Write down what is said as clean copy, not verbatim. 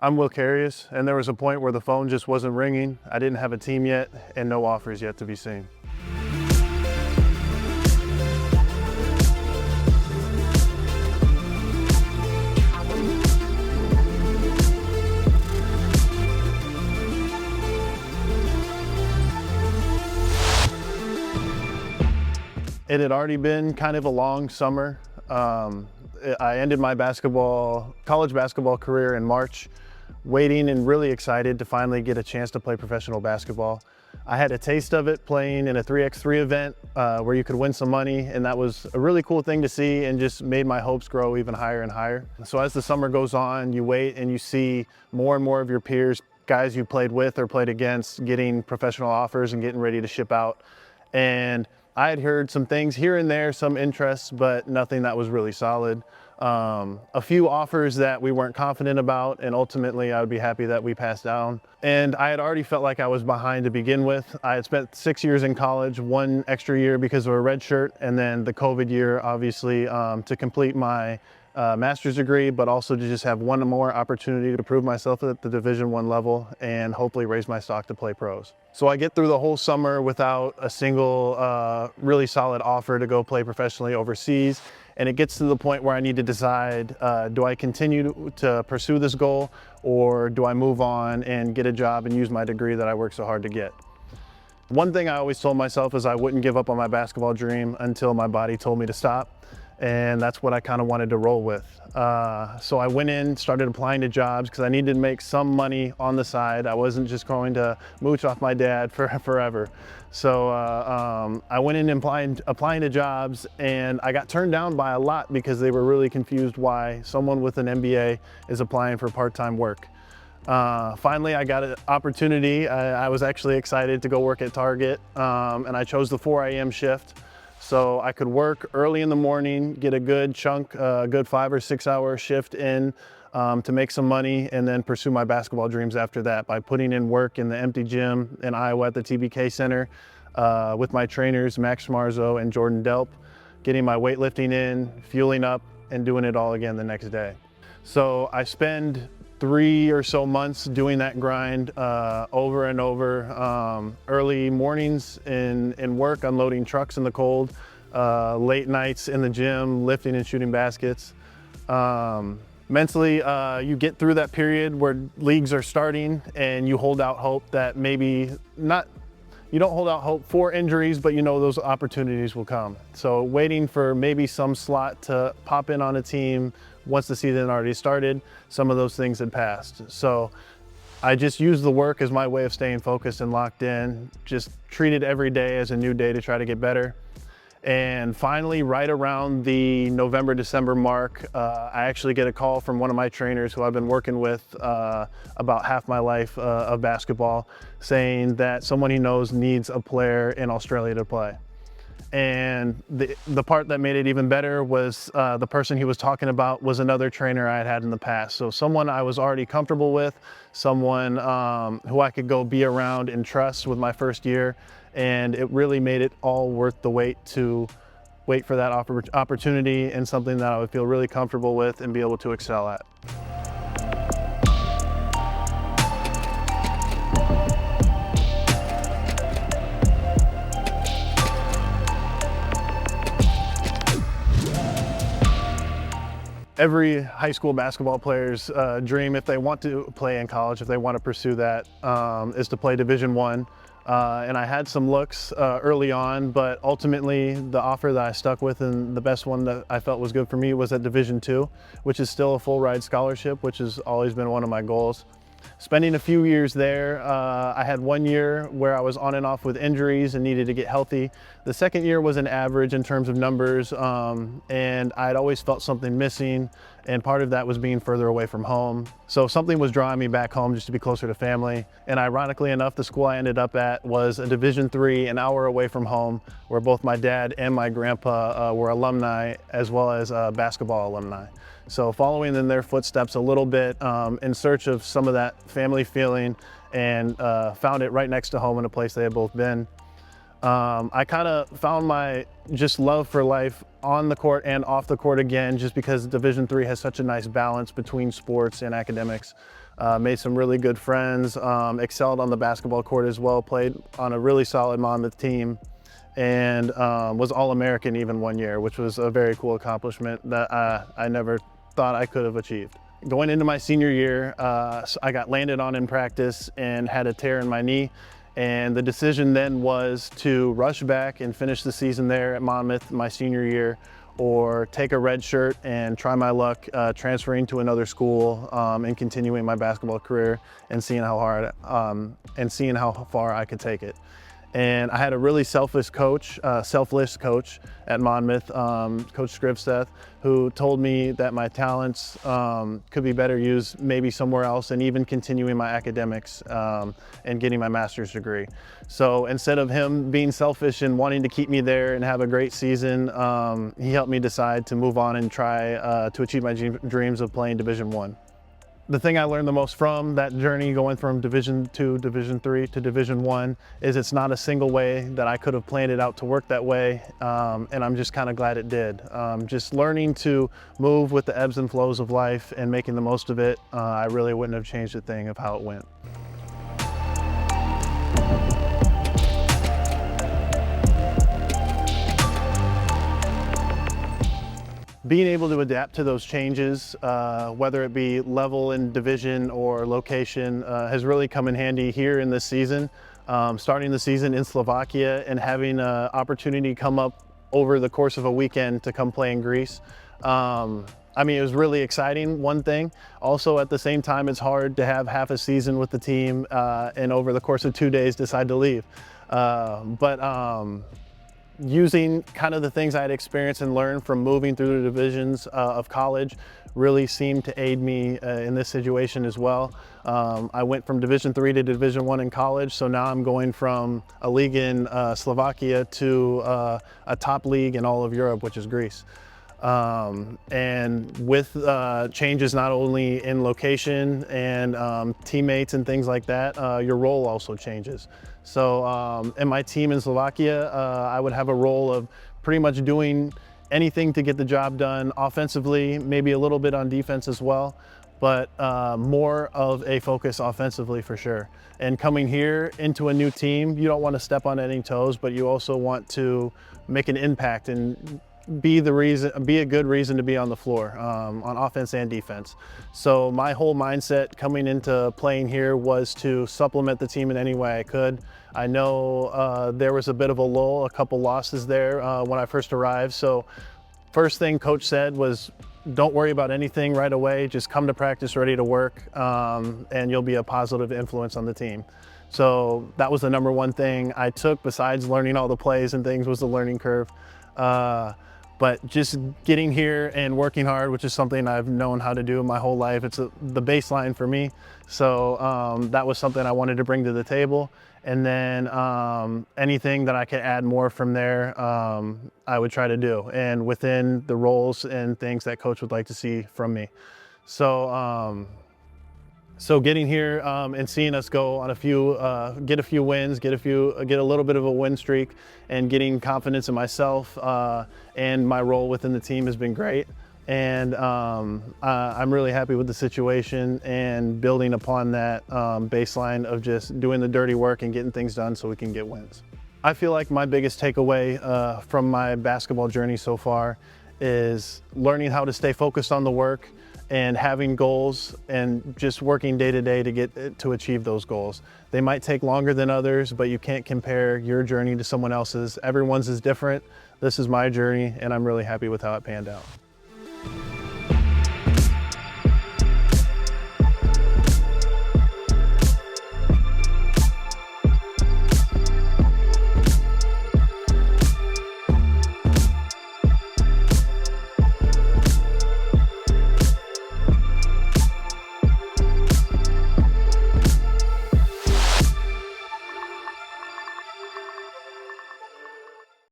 I'm Will Crarius, and there was a point where the phone just wasn't ringing. I didn't have a team yet, and no offers yet to be seen. It had already been kind of a long summer. I ended my college basketball career in March, waiting and really excited to finally get a chance to play professional basketball. I had a taste of it playing in a 3x3 event where you could win some money, and that was a really cool thing to see and just made my hopes grow even higher and higher. So as the summer goes on, you wait and you see more and more of your peers, guys you played with or played against, getting professional offers and getting ready to ship out. And I had heard some things here and there, some interest, but nothing that was really solid. A few offers that we weren't confident about, and ultimately I would be happy that we passed down. And I had already felt like I was behind to begin with. I had spent 6 years in college, 1 extra year because of a red shirt, and then the COVID year, obviously, to complete my master's degree, but also to just have one more opportunity to prove myself at the Division I level and hopefully raise my stock to play pros. So I get through the whole summer without a single really solid offer to go play professionally overseas. And it gets to the point where I need to decide, do I continue to pursue this goal, or do I move on and get a job and use my degree that I worked so hard to get? One thing I always told myself is I wouldn't give up on my basketball dream until my body told me to stop. And that's what I kind of wanted to roll with. So I went in, started applying to jobs because I needed to make some money on the side. I wasn't just going to mooch off my dad forever. So I went in and applying to jobs, and I got turned down by a lot because they were really confused why someone with an MBA is applying for part-time work. Finally, I got an opportunity. I was actually excited to go work at Target, and I chose the 4 a.m. shift. So I could work early in the morning, get a good chunk, a good 5 or 6 hour shift in to make some money, and then pursue my basketball dreams after that by putting in work in the empty gym in Iowa at the TBK Center with my trainers, Max Marzo and Jordan Delp, getting my weightlifting in, fueling up, and doing it all again the next day. So I spend 3 or so months doing that grind over and over. Early mornings in work, unloading trucks in the cold, late nights in the gym, lifting and shooting baskets. Mentally, you get through that period where leagues are starting and you hold out hope that maybe you don't hold out hope for injuries, but you know those opportunities will come. So waiting for maybe some slot to pop in on a team once the season already started, some of those things had passed. So I just used the work as my way of staying focused and locked in, just treated every day as a new day to try to get better. And finally, right around the November, December mark, I actually get a call from one of my trainers who I've been working with about half my life of basketball, saying that someone he knows needs a player in Australia to play. And the part that made it even better was the person he was talking about was another trainer I had in the past. So someone I was already comfortable with, someone who I could go be around and trust with my first year. And it really made it all worth the wait to wait for that opportunity and something that I would feel really comfortable with and be able to excel at. Every high school basketball player's dream, if they want to play in college, if they want to pursue that, is to play Division I. And I had some looks early on, but ultimately the offer that I stuck with and the best one that I felt was good for me was at Division II, which is still a full ride scholarship, which has always been one of my goals. Spending a few years there, I had 1 year where I was on and off with injuries and needed to get healthy. The second year was an average in terms of numbers, and I'd always felt something missing, and part of that was being further away from home. So something was drawing me back home just to be closer to family. And ironically enough, the school I ended up at was a Division III, an hour away from home, where both my dad and my grandpa were alumni, as well as basketball alumni. So following in their footsteps a little bit in search of some of that family feeling, and found it right next to home in a place they had both been. I kind of found my just love for life on the court and off the court again, just because Division III has such a nice balance between sports and academics. made some really good friends, excelled on the basketball court as well, played on a really solid Monmouth team, and was All-American even one year, which was a very cool accomplishment that I never thought I could have achieved. Going into my senior year, I got landed on in practice and had a tear in my knee. And the decision then was to rush back and finish the season there at Monmouth my senior year, or take a red shirt and try my luck transferring to another school and continuing my basketball career and seeing how far I could take it. And I had a really selfless coach at Monmouth, Coach Scrivseth, who told me that my talents could be better used maybe somewhere else, and even continuing my academics and getting my master's degree. So instead of him being selfish and wanting to keep me there and have a great season, he helped me decide to move on and try to achieve my dreams of playing Division I. The thing I learned the most from that journey, going from Division II, Division III to Division I, is it's not a single way that I could have planned it out to work that way, and I'm just kind of glad it did. Just learning to move with the ebbs and flows of life and making the most of it, I really wouldn't have changed a thing of how it went. Being able to adapt to those changes, whether it be level in division or location, has really come in handy here in this season. Starting the season in Slovakia and having an opportunity come up over the course of a weekend to come play in Greece. I mean, it was really exciting, one thing. Also, at the same time, it's hard to have half a season with the team and over the course of 2 days decide to leave. Using kind of the things I had experienced and learned from moving through the divisions of college really seemed to aid me in this situation as well. I went from Division III to Division I in college, so now I'm going from a league in Slovakia to a top league in all of Europe, which is Greece. And with changes not only in location and teammates and things like that, your role also changes. So in my team in Slovakia, I would have a role of pretty much doing anything to get the job done offensively, maybe a little bit on defense as well, but more of a focus offensively for sure. And coming here into a new team, you don't want to step on any toes, but you also want to make an impact and be a good reason to be on the floor, on offense and defense. So my whole mindset coming into playing here was to supplement the team in any way I could. I know there was a bit of a lull, a couple losses there when I first arrived. So first thing coach said was, don't worry about anything right away, just come to practice ready to work, and you'll be a positive influence on the team. So that was the number one thing I took, besides learning all the plays and things, was the learning curve. But just getting here and working hard, which is something I've known how to do my whole life. It's the baseline for me. So that was something I wanted to bring to the table. And then anything that I could add more from there, I would try to do. And within the roles and things that coach would like to see from me. So getting here and seeing us go on get a few wins, get a little bit of a win streak, and getting confidence in myself and my role within the team has been great. And I'm really happy with the situation and building upon that baseline of just doing the dirty work and getting things done so we can get wins. I feel like my biggest takeaway from my basketball journey so far is learning how to stay focused on the work and having goals and just working day to day to achieve those goals. They might take longer than others, but you can't compare your journey to someone else's. Everyone's is different. This is my journey, and I'm really happy with how it panned out.